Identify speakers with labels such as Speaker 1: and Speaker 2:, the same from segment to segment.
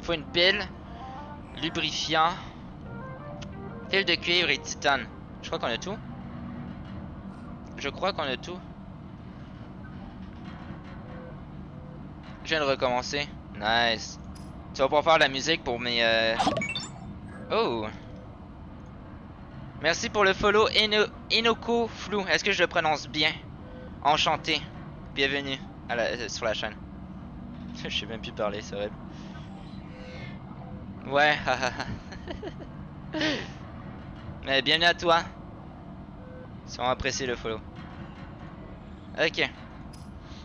Speaker 1: faut une pile, lubrifiant, fil de cuivre et titane. Je crois qu'on a tout. Je crois qu'on a tout. Je viens de recommencer. Nice. Tu vas pouvoir faire de la musique pour mes... Oh. Merci pour le follow Enoko Flou. Est-ce que je le prononce bien? Enchanté. Bienvenue sur la chaîne. Je sais même plus parler, c'est horrible. Ouais, mais bienvenue à toi. Si on apprécie le follow. Ok.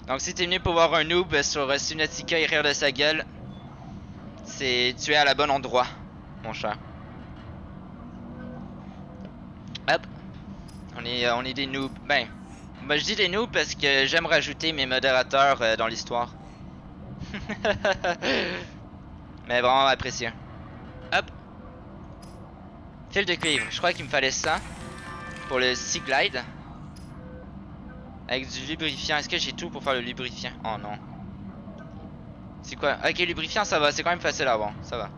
Speaker 1: Donc si t'es venu pour voir un noob sur Subnautica et rire de sa gueule, tu es à la bonne endroit, mon cher. Hop. On est des noobs. Ben, je dis des noobs parce que j'aime rajouter mes modérateurs dans l'histoire. Mais vraiment apprécié. Hop. Fil de cuivre. Je crois qu'il me fallait ça. Pour le Sea Glide. Avec du lubrifiant. Est-ce que j'ai tout pour faire le lubrifiant? Oh non. C'est quoi? Ok, lubrifiant ça va. C'est quand même facile à avoir. Ça va.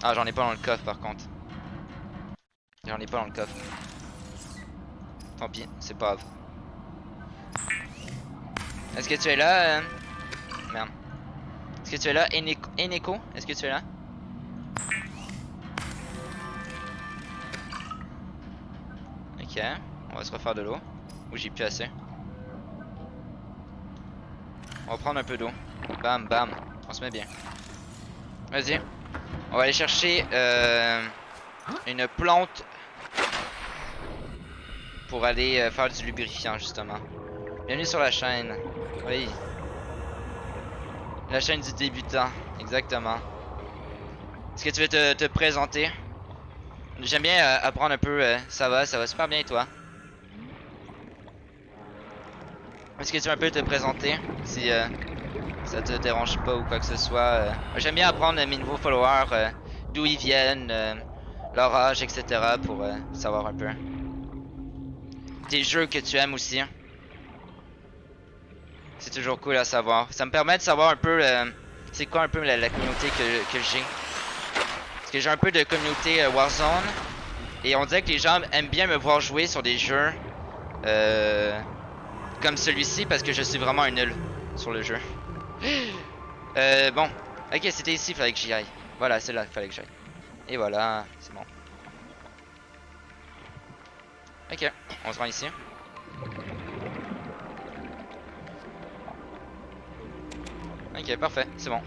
Speaker 1: Ah, j'en ai pas dans le coffre par contre. J'en ai pas dans le coffre. Tant pis, c'est pas grave. Est-ce que tu es là? Merde. Est-ce que tu es là, Eneko? Est-ce que tu es là? Ok, on va se refaire de l'eau. Ou j'ai plus assez. On va prendre un peu d'eau. Bam, bam. On se met bien. Vas-y. On va aller chercher une plante pour aller faire du lubrifiant justement. Bienvenue sur la chaîne. Oui. La chaîne du débutant. Exactement. Est-ce que tu veux te présenter? J'aime bien apprendre un peu. Ça va super bien et toi? Est-ce que tu veux un peu te présenter? Si ça te dérange pas ou quoi que ce soit. J'aime bien apprendre mes nouveaux followers, d'où ils viennent, leur âge, etc. pour savoir un peu. Tes jeux que tu aimes aussi. C'est toujours cool à savoir. Ça me permet de savoir un peu c'est quoi un peu la communauté que j'ai. Parce que j'ai un peu de communauté Warzone. Et on dirait que les gens aiment bien me voir jouer sur des jeux comme celui-ci parce que je suis vraiment un nul sur le jeu. Bon. Ok, c'était ici, il fallait que j'y aille. Voilà, c'est là qu'il fallait que j'aille. Et voilà, c'est bon. Ok, on se rend ici. Ok, parfait, c'est bon.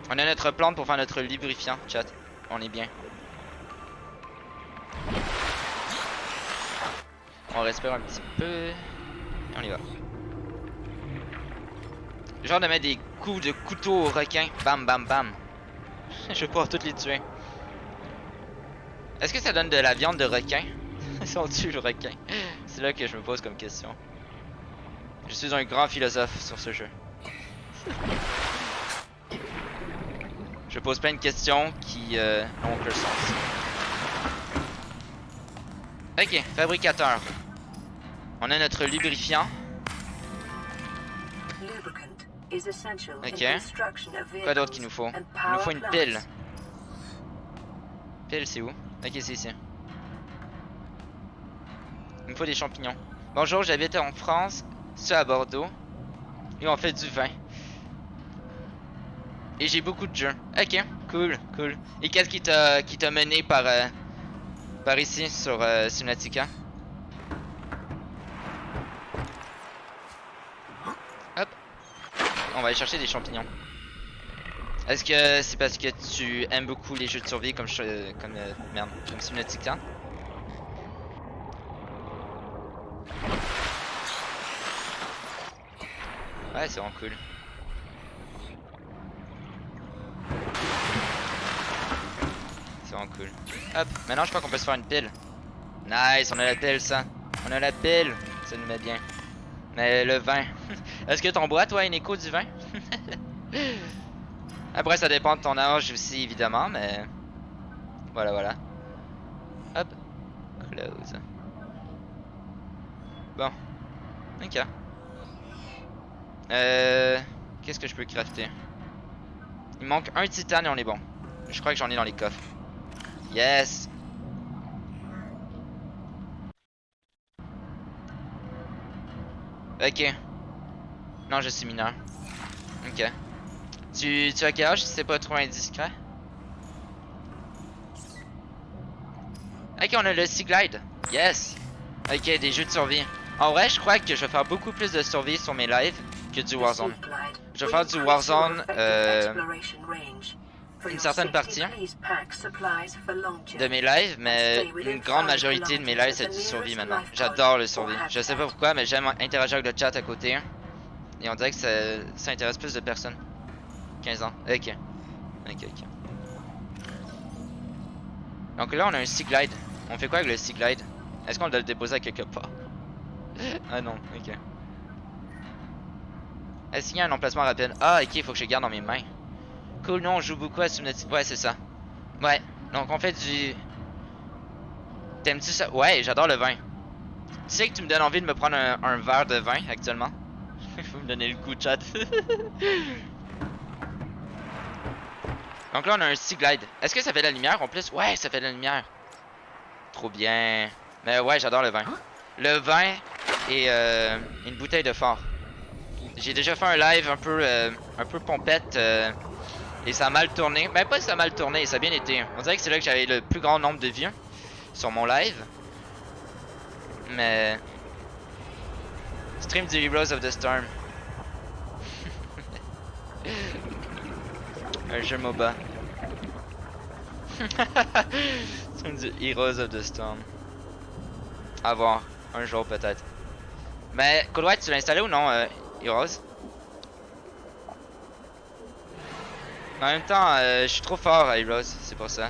Speaker 1: On a notre plante pour faire notre lubrifiant, chat. On est bien. On respire un petit peu. Et on y va. Genre de mettre des coups de couteau au requin. Bam, bam, bam. Je vais pouvoir toutes les tuer. Est-ce que ça donne de la viande de requin? Si on tue le requin? C'est là que je me pose comme question. Je suis un grand philosophe sur ce jeu. Je pose plein de questions qui n'ont aucun sens. Ok, fabricateur. On a notre lubrifiant. Ok. Quoi d'autre qu'il nous faut? Il nous faut une pile. Pile, c'est où? Ok, c'est ici. Il me faut des champignons. Bonjour, j'habite en France, suis à Bordeaux. Et on fait du vin. Et j'ai beaucoup de jeux. Ok, cool, cool. Et qu'est-ce qui t'a mené par ici sur Subnautica? Hop. On va aller chercher des champignons. Est-ce que c'est parce que tu aimes beaucoup les jeux de survie comme merde, comme Subnautica? Ouais, c'est vraiment cool. C'est vraiment cool. Hop, maintenant je crois qu'on peut se faire une pile. Nice, on a la pile ça. On a la pile, ça nous met bien. Mais le vin. Est-ce que t'en bois toi, Eneko, du vin? Après ça dépend de ton âge aussi évidemment, mais... Voilà, voilà. Hop. Close. Bon. Ok. Qu'est-ce que je peux crafter? Il manque un titane et on est bon. Je crois que j'en ai dans les coffres. Yes! Ok. Non, je suis mineur. Ok. Tu as quel âge si c'est pas trop indiscret? Ok, on a le Sea Glide. Yes! Ok, des jeux de survie. En vrai, je crois que je vais faire beaucoup plus de survie sur mes lives que du Warzone. Je vais faire du Warzone une certaine partie de mes lives, mais une grande majorité de mes lives c'est du survie maintenant. J'adore le survie. Je sais pas pourquoi, mais j'aime interagir avec le chat à côté. Et on dirait que ça intéresse plus de personnes. 15 ans. Ok. Ok. Donc là, on a un Sea Glide. On fait quoi avec le Sea Glide? Est-ce qu'on doit le déposer à quelque part? Ah non, ok. Est-ce qu'il y a un emplacement rapide? Ah, ok, il faut que je le garde dans mes mains. Cool, non, on joue beaucoup à Subnautica. Ouais, c'est ça. Ouais, donc on fait du... T'aimes-tu ça? Ouais, j'adore le vin. Tu sais que tu me donnes envie de me prendre un verre de vin actuellement? Faut me donner le coup, chat. Donc là, on a un Sea Glide. Est-ce que ça fait de la lumière en plus? Ouais, ça fait de la lumière. Trop bien. Mais ouais, j'adore le vin. Le vin et une bouteille de fort. J'ai déjà fait un live un peu pompette et ça a mal tourné. Ben pas que ça a mal tourné, ça a bien été. On dirait que c'est là que j'avais le plus grand nombre de vues sur mon live. Mais... Stream du Heroes of the Storm. Un jeu MOBA. Stream du Heroes of the Storm. À voir, un jour peut-être. Mais Cold White, tu l'as installé ou non, Heroes? En même temps, je suis trop fort à Heroes, c'est pour ça.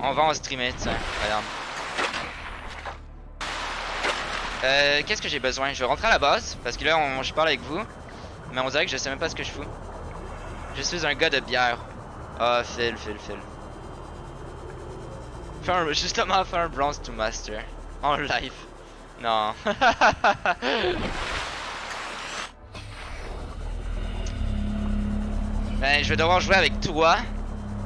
Speaker 1: On va en streamer, tiens, regarde. Qu'est-ce que j'ai besoin? Je vais rentrer à la base, parce que là, je parle avec vous. Mais on dirait que je sais même pas ce que je fous. Je suis un gars de bière. Ah, Phil. Justement, faire un bronze to master. En live. Non. Ben, je vais devoir jouer avec toi.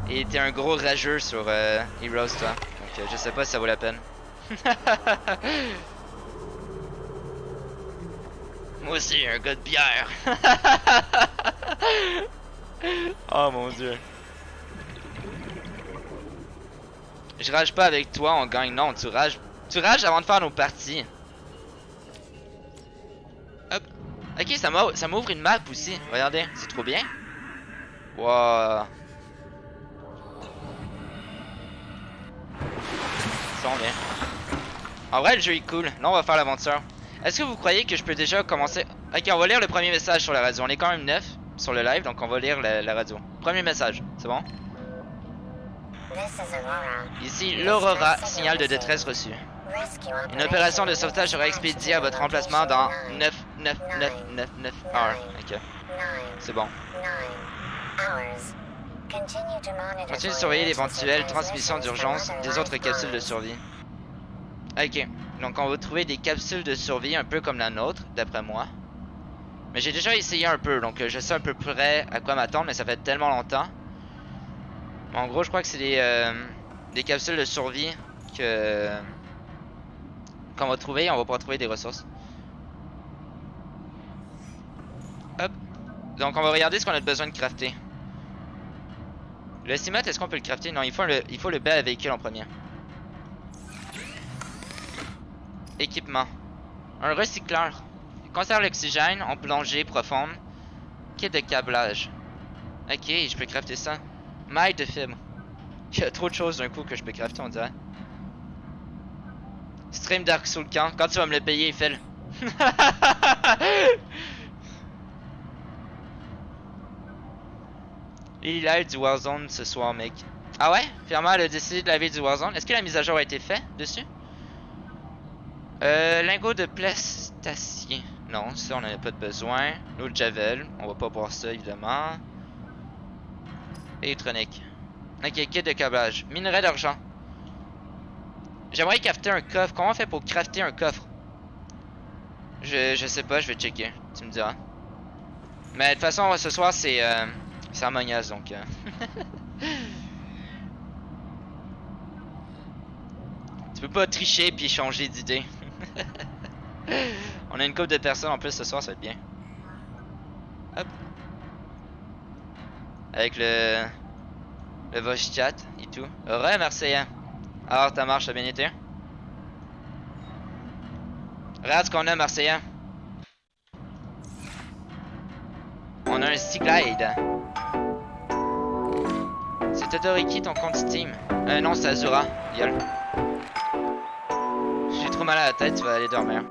Speaker 1: Et t'es un gros rageux sur Heroes, toi. Donc, je sais pas si ça vaut la peine. Moi aussi, un gars de bière. Oh mon dieu. Je rage pas avec toi, on gagne. Non, tu rages avant de faire nos parties. Hop. Ok, ça m'ouvre une map aussi. Regardez, c'est trop bien. Wow. Ça bien. En vrai, le jeu est cool. Là, on va faire l'aventure. Est-ce que vous croyez que je peux déjà commencer? Ok, on va lire le premier message sur la radio. On est quand même 9 sur le live, donc on va lire la radio. Premier message, c'est bon? Ici l'Aurora, signal de détresse reçu. Une opération de sauvetage sera expédiée à votre emplacement dans 9 heures. Ok, c'est bon. Continue de surveiller l'éventuelle transmission d'urgence des autres capsules de survie. Ok, donc on va trouver des capsules de survie un peu comme la nôtre, d'après moi. Mais j'ai déjà essayé un peu, donc je sais à peu près à quoi m'attendre, mais ça fait tellement longtemps. En gros, je crois que c'est des capsules de survie qu'on va trouver. On va pouvoir trouver des ressources. Hop. Donc on va regarder ce qu'on a besoin de crafter. Le cimette, est-ce qu'on peut le crafter? Non, il faut le bel véhicule en premier. Équipement. Un recycleur. Conserve l'oxygène en plongée profonde. Kit de câblage. Ok, je peux crafter ça. Maille de fibre. Il y a trop de choses d'un coup que je peux crafter, on dirait. Stream Dark Soul quand tu vas me le payer, Phil? Il a eu du Warzone ce soir, mec. Ah ouais? Firma a décidé de laver du Warzone. Est-ce que la mise à jour a été faite dessus? Lingot de plastacien. Non, ça on n'en a pas de besoin. L'eau de Javel. On va pas boire ça, évidemment. Électronique. Ok, kit de câblage. Minerai d'argent. J'aimerais crafter un coffre. Comment on fait pour crafter un coffre? Je sais pas, je vais checker. Tu me diras. Mais de toute façon, ce soir, c'est Harmonious, donc... Tu peux pas tricher puis changer d'idée. On a une couple de personnes en plus ce soir, ça va être bien. Hop. Avec le voice chat et tout. Ouais, Marseillais. Alors, ta marche a bien été? Regarde ce qu'on a, Marseillais. On a un Stiglide. C'est Todoriki ton compte Steam? Non, c'est Azura. Viol. J'ai trop mal à la tête, tu vas aller dormir.